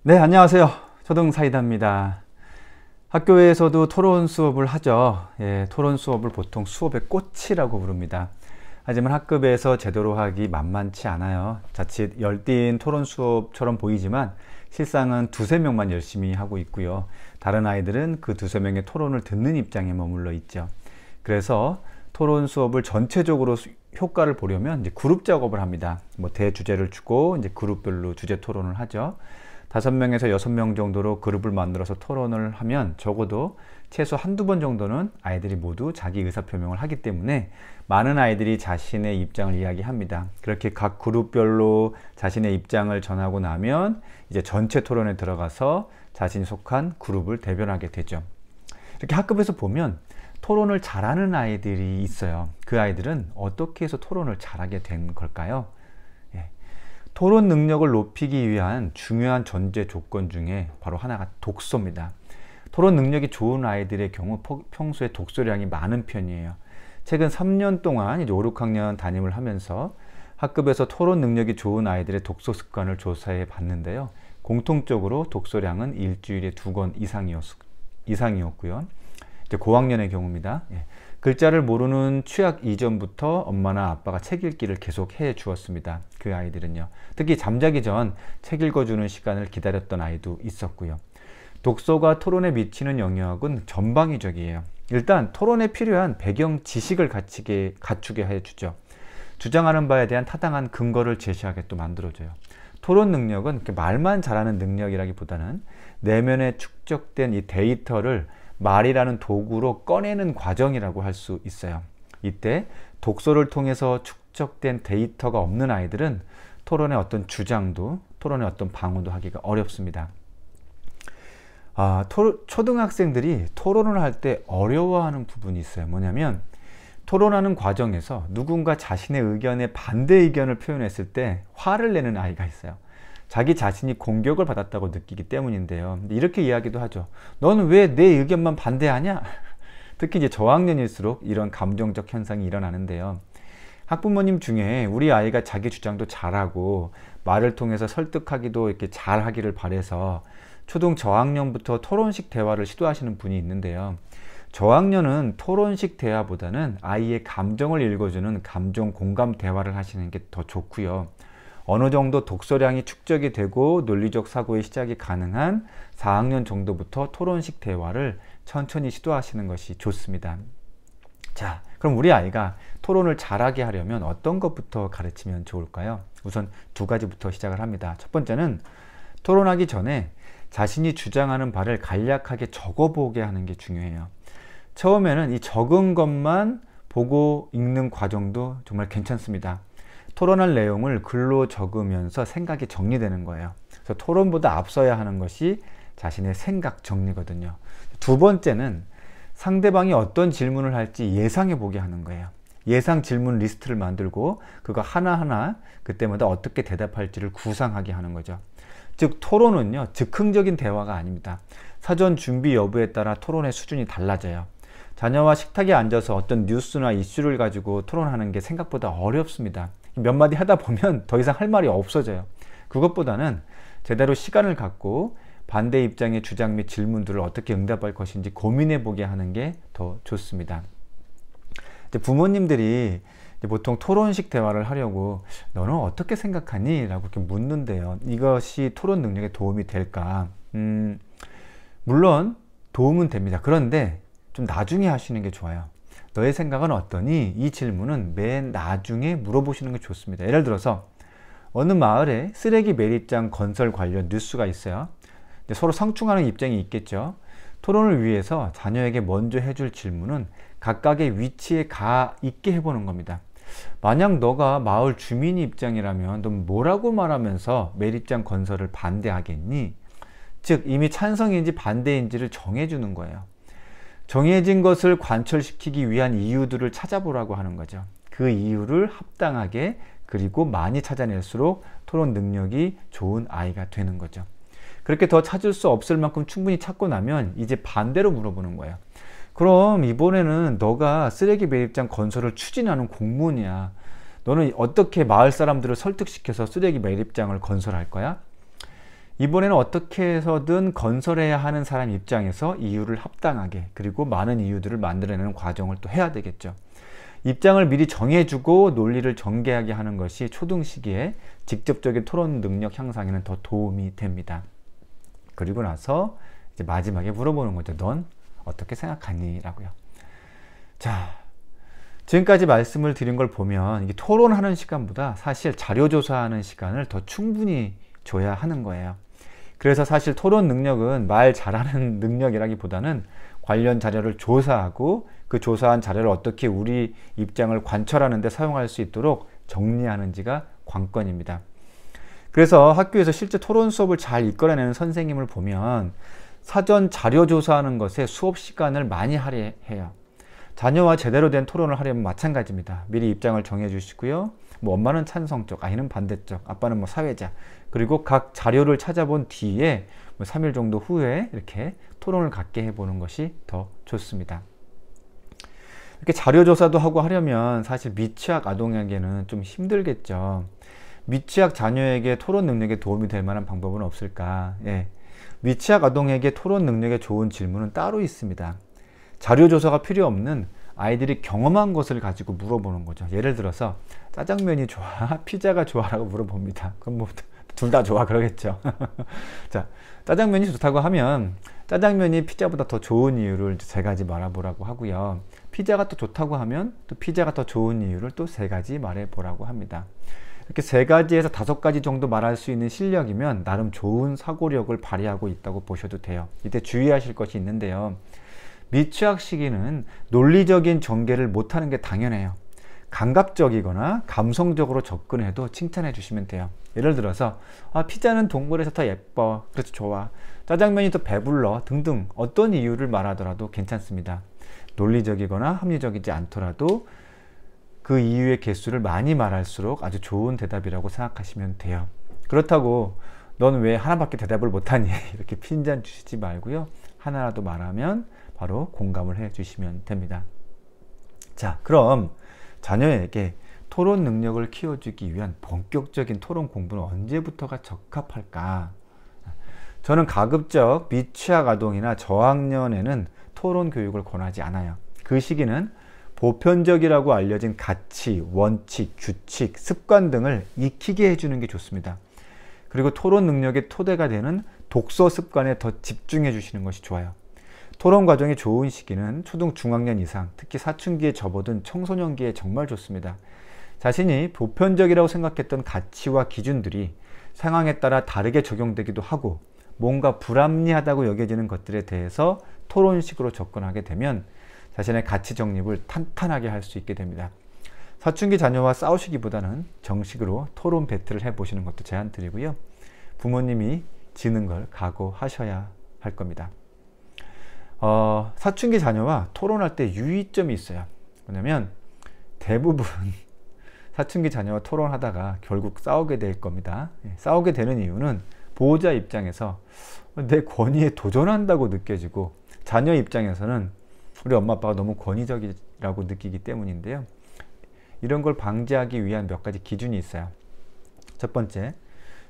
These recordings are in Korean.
네, 안녕하세요. 초등사이다입니다. 학교에서도 토론 수업을 하죠. 예, 토론 수업을 보통 수업의 꽃이라고 부릅니다. 하지만 학급에서 제대로 하기 만만치 않아요. 자칫 열띤 토론 수업처럼 보이지만 실상은 두세 명만 열심히 하고 있고요. 다른 아이들은 그 두세 명의 토론을 듣는 입장에 머물러 있죠. 그래서 토론 수업을 전체적으로 효과를 보려면 이제 그룹 작업을 합니다. 뭐 대주제를 주고 이제 그룹별로 주제 토론을 하죠. 5명에서 6명 정도로 그룹을 만들어서 토론을 하면 적어도 최소 한두 번 정도는 아이들이 모두 자기 의사표명을 하기 때문에 많은 아이들이 자신의 입장을 이야기합니다. 그렇게 각 그룹별로 자신의 입장을 전하고 나면 이제 전체 토론에 들어가서 자신이 속한 그룹을 대변하게 되죠. 이렇게 학급에서 보면 토론을 잘하는 아이들이 있어요. 그 아이들은 어떻게 해서 토론을 잘하게 된 걸까요? 토론 능력을 높이기 위한 중요한 전제 조건 중에 바로 하나가 독서입니다. 토론 능력이 좋은 아이들의 경우 평소에 독서량이 많은 편이에요. 최근 3년 동안 이제 5, 6학년 담임을 하면서 학급에서 토론 능력이 좋은 아이들의 독서 습관을 조사해 봤는데요. 공통적으로 독서량은 일주일에 2권 이상이었고요. 이제 고학년의 경우입니다. 글자를 모르는 취학 이전부터 엄마나 아빠가 책 읽기를 계속 해 주었습니다. 그 아이들은요. 특히 잠자기 전 책 읽어주는 시간을 기다렸던 아이도 있었고요. 독서가 토론에 미치는 영향은 전방위적이에요. 일단 토론에 필요한 배경 지식을 갖추게 해주죠. 주장하는 바에 대한 타당한 근거를 제시하게 또 만들어줘요. 토론 능력은 말만 잘하는 능력이라기보다는 내면에 축적된 이 데이터를 말이라는 도구로 꺼내는 과정이라고 할 수 있어요. 이때 독서를 통해서 축적된 데이터가 없는 아이들은 토론의 어떤 주장도, 토론의 어떤 방어도 하기가 어렵습니다. 초등학생들이 토론을 할 때 어려워하는 부분이 있어요. 뭐냐면 토론하는 과정에서 누군가 자신의 의견에 반대 의견을 표현했을 때 화를 내는 아이가 있어요. 자기 자신이 공격을 받았다고 느끼기 때문인데요. 이렇게 이야기도 하죠. 너는 왜 내 의견만 반대하냐? 특히 이제 저학년일수록 이런 감정적 현상이 일어나는데요. 학부모님 중에 우리 아이가 자기 주장도 잘하고 말을 통해서 설득하기도 이렇게 잘하기를 바라서 초등 저학년부터 토론식 대화를 시도하시는 분이 있는데요. 저학년은 토론식 대화보다는 아이의 감정을 읽어주는 감정 공감 대화를 하시는 게 더 좋고요. 어느 정도 독서량이 축적이 되고 논리적 사고의 시작이 가능한 4학년 정도부터 토론식 대화를 천천히 시도하시는 것이 좋습니다. 자, 그럼 우리 아이가 토론을 잘하게 하려면 어떤 것부터 가르치면 좋을까요? 우선 두 가지부터 시작을 합니다. 첫 번째는 토론하기 전에 자신이 주장하는 바를 간략하게 적어보게 하는 게 중요해요. 처음에는 이 적은 것만 보고 읽는 과정도 정말 괜찮습니다. 토론할 내용을 글로 적으면서 생각이 정리되는 거예요. 그래서 토론보다 앞서야 하는 것이 자신의 생각 정리거든요. 두 번째는 상대방이 어떤 질문을 할지 예상해 보게 하는 거예요. 예상 질문 리스트를 만들고 그거 하나하나 그때마다 어떻게 대답할지를 구상하게 하는 거죠. 즉 토론은요, 즉흥적인 대화가 아닙니다. 사전 준비 여부에 따라 토론의 수준이 달라져요. 자녀와 식탁에 앉아서 어떤 뉴스나 이슈를 가지고 토론하는 게 생각보다 어렵습니다. 몇 마디 하다 보면 더 이상 할 말이 없어져요. 그것보다는 제대로 시간을 갖고 반대 입장의 주장 및 질문들을 어떻게 응답할 것인지 고민해 보게 하는 게 더 좋습니다. 부모님들이 보통 토론식 대화를 하려고 너는 어떻게 생각하니? 라고 이렇게 묻는데요. 이것이 토론 능력에 도움이 될까? 물론 도움은 됩니다. 그런데 좀 나중에 하시는 게 좋아요. 너의 생각은 어떠니? 이 질문은 맨 나중에 물어보시는 게 좋습니다. 예를 들어서 어느 마을에 쓰레기 매립장 건설 관련 뉴스가 있어요. 서로 상충하는 입장이 있겠죠. 토론을 위해서 자녀에게 먼저 해줄 질문은 각각의 위치에 가 있게 해보는 겁니다. 만약 너가 마을 주민 입장이라면 넌 뭐라고 말하면서 매립장 건설을 반대하겠니? 즉 이미 찬성인지 반대인지를 정해주는 거예요. 정해진 것을 관철시키기 위한 이유들을 찾아보라고 하는 거죠. 그 이유를 합당하게 그리고 많이 찾아낼수록 토론 능력이 좋은 아이가 되는 거죠. 그렇게 더 찾을 수 없을 만큼 충분히 찾고 나면 이제 반대로 물어보는 거예요. 그럼 이번에는 너가 쓰레기 매립장 건설을 추진하는 공무원이야. 너는 어떻게 마을 사람들을 설득시켜서 쓰레기 매립장을 건설할 거야? 이번에는 어떻게 해서든 건설해야 하는 사람 입장에서 이유를 합당하게, 그리고 많은 이유들을 만들어내는 과정을 또 해야 되겠죠. 입장을 미리 정해주고 논리를 전개하게 하는 것이 초등 시기에 직접적인 토론 능력 향상에는 더 도움이 됩니다. 그리고 나서 이제 마지막에 물어보는 거죠. 넌 어떻게 생각하니? 라고요. 자, 지금까지 말씀을 드린 걸 보면 이게 토론하는 시간보다 사실 자료 조사하는 시간을 더 충분히 줘야 하는 거예요. 그래서 사실 토론 능력은 말 잘하는 능력이라기보다는 관련 자료를 조사하고 그 조사한 자료를 어떻게 우리 입장을 관철하는 데 사용할 수 있도록 정리하는지가 관건입니다. 그래서 학교에서 실제 토론 수업을 잘 이끌어내는 선생님을 보면 사전 자료 조사하는 것에 수업 시간을 많이 할애해요. 자녀와 제대로 된 토론을 하려면 마찬가지입니다. 미리 입장을 정해 주시고요. 뭐 엄마는 찬성적, 아이는 반대적, 아빠는 뭐 사회자, 그리고 각 자료를 찾아본 뒤에 뭐 3일 정도 후에 이렇게 토론을 갖게 해보는 것이 더 좋습니다. 이렇게 자료 조사도 하고 하려면 사실 미취학 아동에게는 좀 힘들겠죠. 미취학 자녀에게 토론 능력에 도움이 될 만한 방법은 없을까? 예. 미취학 아동에게 토론 능력에 좋은 질문은 따로 있습니다. 자료 조사가 필요 없는 아이들이 경험한 것을 가지고 물어보는 거죠. 예를 들어서 짜장면이 좋아? 피자가 좋아? 라고 물어봅니다. 그럼 뭐 둘 다 좋아 그러겠죠. 자, 짜장면이 좋다고 하면 짜장면이 피자보다 더 좋은 이유를 세 가지 말해보라고 하고요. 피자가 또 좋다고 하면 또 피자가 더 좋은 이유를 또 세 가지 말해보라고 합니다. 이렇게 세 가지에서 5가지 정도 말할 수 있는 실력이면 나름 좋은 사고력을 발휘하고 있다고 보셔도 돼요. 이때 주의하실 것이 있는데요. 미취학 시기는 논리적인 전개를 못하는 게 당연해요. 감각적이거나 감성적으로 접근해도 칭찬해 주시면 돼요. 예를 들어서 피자는 동물에서 더 예뻐, 그래서 좋아, 짜장면이 더 배불러 등등 어떤 이유를 말하더라도 괜찮습니다. 논리적이거나 합리적이지 않더라도 그 이유의 개수를 많이 말할수록 아주 좋은 대답이라고 생각하시면 돼요. 그렇다고 넌 왜 하나밖에 대답을 못하니? 이렇게 핀잔 주시지 말고요. 하나라도 말하면 바로 공감을 해 주시면 됩니다. 자, 그럼 자녀에게 토론 능력을 키워주기 위한 본격적인 토론 공부는 언제부터가 적합할까? 저는 가급적 미취학 아동이나 저학년에는 토론 교육을 권하지 않아요. 그 시기는 보편적이라고 알려진 가치, 원칙, 규칙, 습관 등을 익히게 해주는 게 좋습니다. 그리고 토론 능력의 토대가 되는 독서 습관에 더 집중해 주시는 것이 좋아요. 토론 과정이 좋은 시기는 초등 중학년 이상, 특히 사춘기에 접어든 청소년기에 정말 좋습니다. 자신이 보편적이라고 생각했던 가치와 기준들이 상황에 따라 다르게 적용되기도 하고 뭔가 불합리하다고 여겨지는 것들에 대해서 토론식으로 접근하게 되면 자신의 가치 정립을 탄탄하게 할 수 있게 됩니다. 사춘기 자녀와 싸우시기보다는 정식으로 토론 배틀을 해보시는 것도 제안 드리고요. 부모님이 지는 걸 각오하셔야 할 겁니다. 사춘기 자녀와 토론할 때 유의점이 있어요. 뭐냐면 대부분 사춘기 자녀와 토론하다가 결국 싸우게 될 겁니다. 싸우게 되는 이유는 보호자 입장에서 내 권위에 도전한다고 느껴지고 자녀 입장에서는 우리 엄마 아빠가 너무 권위적이라고 느끼기 때문인데요. 이런 걸 방지하기 위한 몇 가지 기준이 있어요. 첫 번째,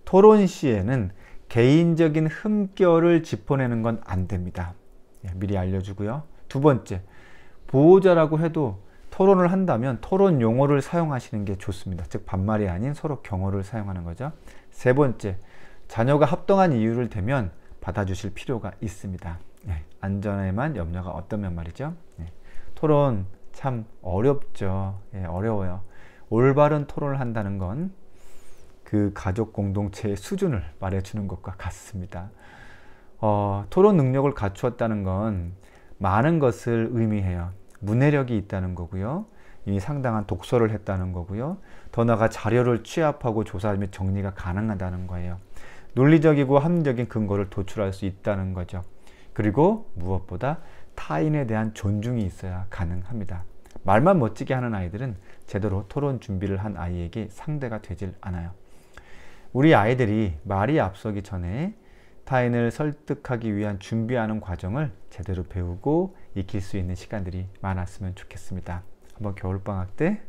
토론 시에는 개인적인 흠결을 짚어내는 건 안 됩니다. 미리 알려주고요. 두 번째, 보호자라고 해도 토론을 한다면 토론 용어를 사용하시는 게 좋습니다. 즉 반말이 아닌 서로 경어를 사용하는 거죠. 세 번째, 자녀가 합당한 이유를 대면 받아주실 필요가 있습니다. 안전에만 염려가 없다면 말이죠. 토론 참 어렵죠. 어려워요. 올바른 토론을 한다는 건 그 가족 공동체의 수준을 말해주는 것과 같습니다. 토론 능력을 갖추었다는 건 많은 것을 의미해요. 문해력이 있다는 거고요. 이미 상당한 독서를 했다는 거고요. 더 나아가 자료를 취합하고 조사 및 정리가 가능하다는 거예요. 논리적이고 합리적인 근거를 도출할 수 있다는 거죠. 그리고 무엇보다 타인에 대한 존중이 있어야 가능합니다. 말만 멋지게 하는 아이들은 제대로 토론 준비를 한 아이에게 상대가 되질 않아요. 우리 아이들이 말이 앞서기 전에 타인을 설득하기 위한 준비하는 과정을 제대로 배우고 익힐 수 있는 시간들이 많았으면 좋겠습니다. 한번 겨울방학 때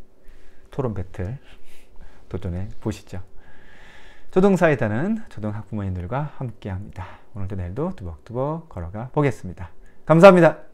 토론 배틀 도전해 보시죠. 초등사이다는 초등학부모님들과 함께합니다. 오늘도 내일도 뚜벅뚜벅 걸어가 보겠습니다. 감사합니다.